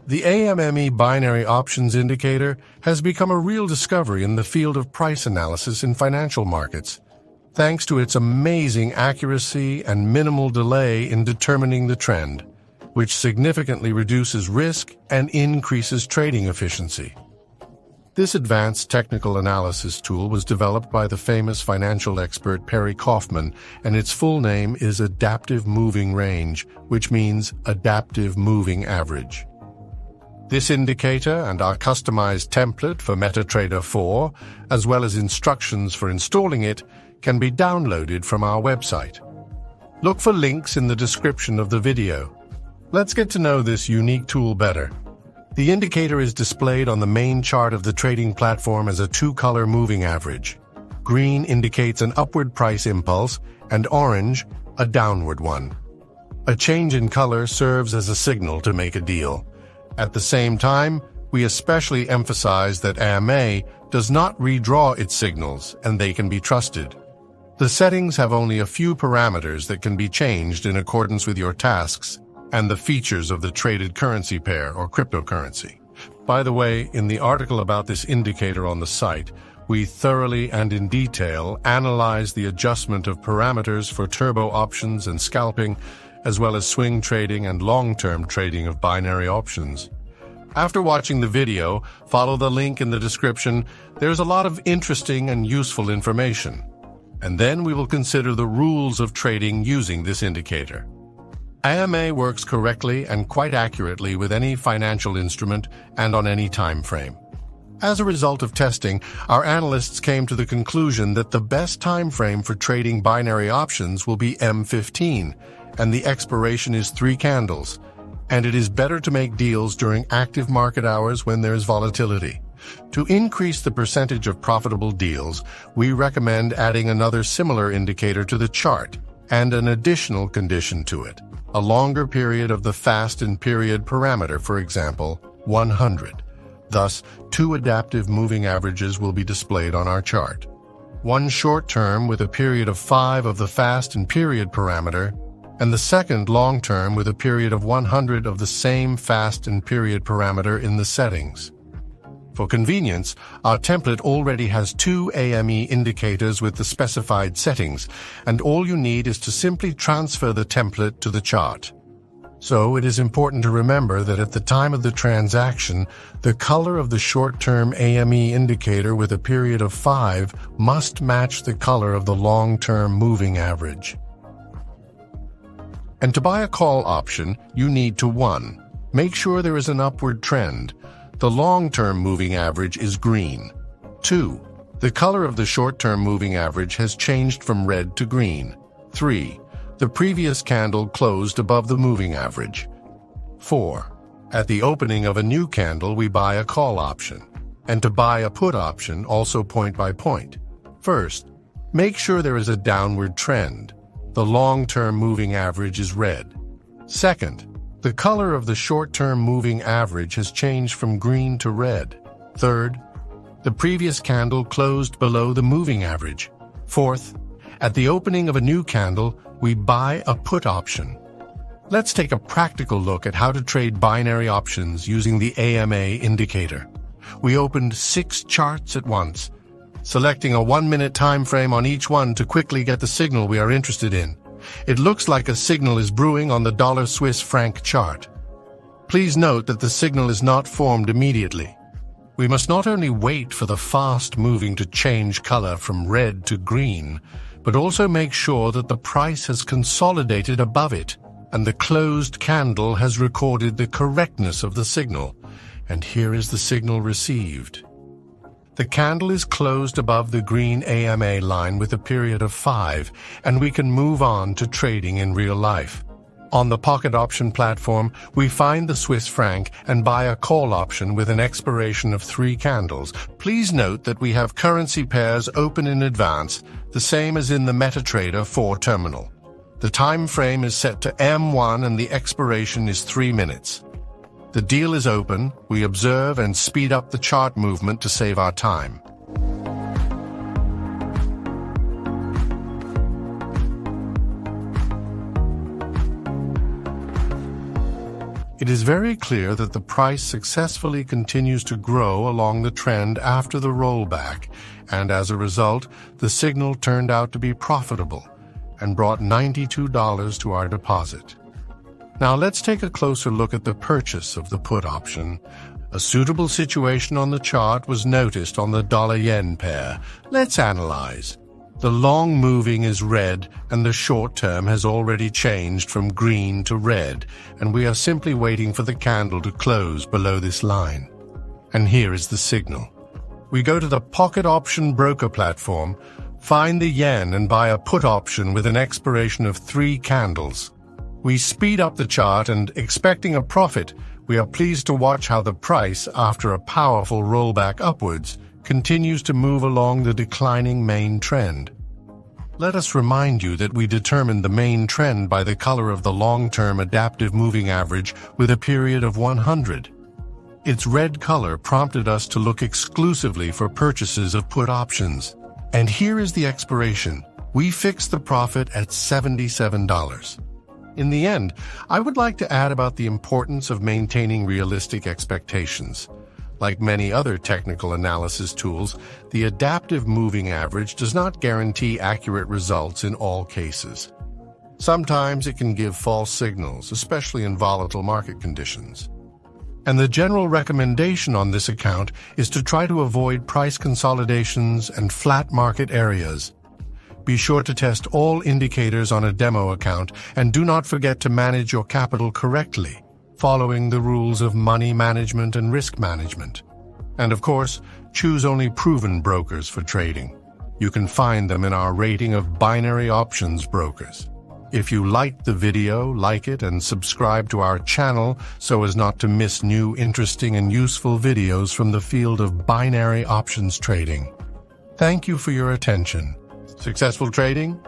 The AMME binary options indicator has become a real discovery in the field of price analysis in financial markets, thanks to its amazing accuracy and minimal delay in determining the trend, which significantly reduces risk and increases trading efficiency. This advanced technical analysis tool was developed by the famous financial expert Perry Kaufman, and its full name is Adaptive Moving Range, which means Adaptive Moving Average. This indicator and our customized template for MetaTrader 4, as well as instructions for installing it, can be downloaded from our website. Look for links in the description of the video. Let's get to know this unique tool better. The indicator is displayed on the main chart of the trading platform as a two-color moving average. Green indicates an upward price impulse, and orange, a downward one. A change in color serves as a signal to make a deal. At the same time, we especially emphasize that AMA does not redraw its signals, and they can be trusted. The settings have only a few parameters that can be changed in accordance with your tasks and the features of the traded currency pair or cryptocurrency. By the way, in the article about this indicator on the site, we thoroughly and in detail analyze the adjustment of parameters for turbo options and scalping, as well as swing trading and long-term trading of binary options. After watching the video, follow the link in the description. There's a lot of interesting and useful information. And then we will consider the rules of trading using this indicator. AMA works correctly and quite accurately with any financial instrument and on any time frame. As a result of testing, our analysts came to the conclusion that the best time frame for trading binary options will be M15, and the expiration is 3 candles, and it is better to make deals during active market hours when there is volatility. To increase the percentage of profitable deals, we recommend adding another similar indicator to the chart and an additional condition to it, a longer period of the fast and period parameter, for example, 100. Thus, 2 adaptive moving averages will be displayed on our chart. One short term with a period of 5 of the fast and period parameter, and the second long term with a period of 100 of the same fast and period parameter in the settings. For convenience, our template already has 2 AME indicators with the specified settings, and all you need is to simply transfer the template to the chart. So it is important to remember that at the time of the transaction, the color of the short-term AME indicator with a period of 5 must match the color of the long-term moving average. And to buy a call option, you need to 1. Make sure there is an upward trend. The long-term moving average is green. 2. The color of the short-term moving average has changed from red to green. 3. The previous candle closed above the moving average. 4. At the opening of a new candle, we buy a call option. And to buy a put option, also point by point. First, make sure there is a downward trend. The long-term moving average is red. Second, the color of the short-term moving average has changed from green to red. Third, the previous candle closed below the moving average. Fourth, at the opening of a new candle, we buy a put option. Let's take a practical look at how to trade binary options using the AMA indicator. We opened 6 charts at once, selecting a 1-minute time frame on each one to quickly get the signal we are interested in. It looks like a signal is brewing on the dollar Swiss franc chart. Please note that the signal is not formed immediately. We must not only wait for the fast moving to change color from red to green, but also make sure that the price has consolidated above it and the closed candle has recorded the correctness of the signal. And here is the signal received. The candle is closed above the green AMA line with a period of 5, and we can move on to trading in real life. On the pocket option platform, we find the Swiss franc and buy a call option with an expiration of 3 candles. Please note that we have currency pairs open in advance, the same as in the MetaTrader 4 terminal. The time frame is set to M1 and the expiration is 3 minutes. The deal is open, we observe and speed up the chart movement to save our time. It is very clear that the price successfully continues to grow along the trend after the rollback, and as a result, the signal turned out to be profitable and brought $92 to our deposit. Now let's take a closer look at the purchase of the put option. A suitable situation on the chart was noticed on the dollar-yen pair. Let's analyze. The long moving is red and the short term has already changed from green to red, and we are simply waiting for the candle to close below this line. And here is the signal. We go to the pocket option broker platform, find the yen and buy a put option with an expiration of 3 candles. We speed up the chart and, expecting a profit, we are pleased to watch how the price, after a powerful rollback upwards, continues to move along the declining main trend. Let us remind you that we determined the main trend by the color of the long-term adaptive moving average with a period of 100. Its red color prompted us to look exclusively for purchases of put options. And here is the expiration. We fixed the profit at $77. In the end, I would like to add about the importance of maintaining realistic expectations. Like many other technical analysis tools, the adaptive moving average does not guarantee accurate results in all cases. Sometimes it can give false signals, especially in volatile market conditions. And the general recommendation on this account is to try to avoid price consolidations and flat market areas. Be sure to test all indicators on a demo account and do not forget to manage your capital correctly, following the rules of money management and risk management. And of course, choose only proven brokers for trading. You can find them in our rating of binary options brokers. If you liked the video, like it and subscribe to our channel so as not to miss new interesting and useful videos from the field of binary options trading. Thank you for your attention. Successful trading?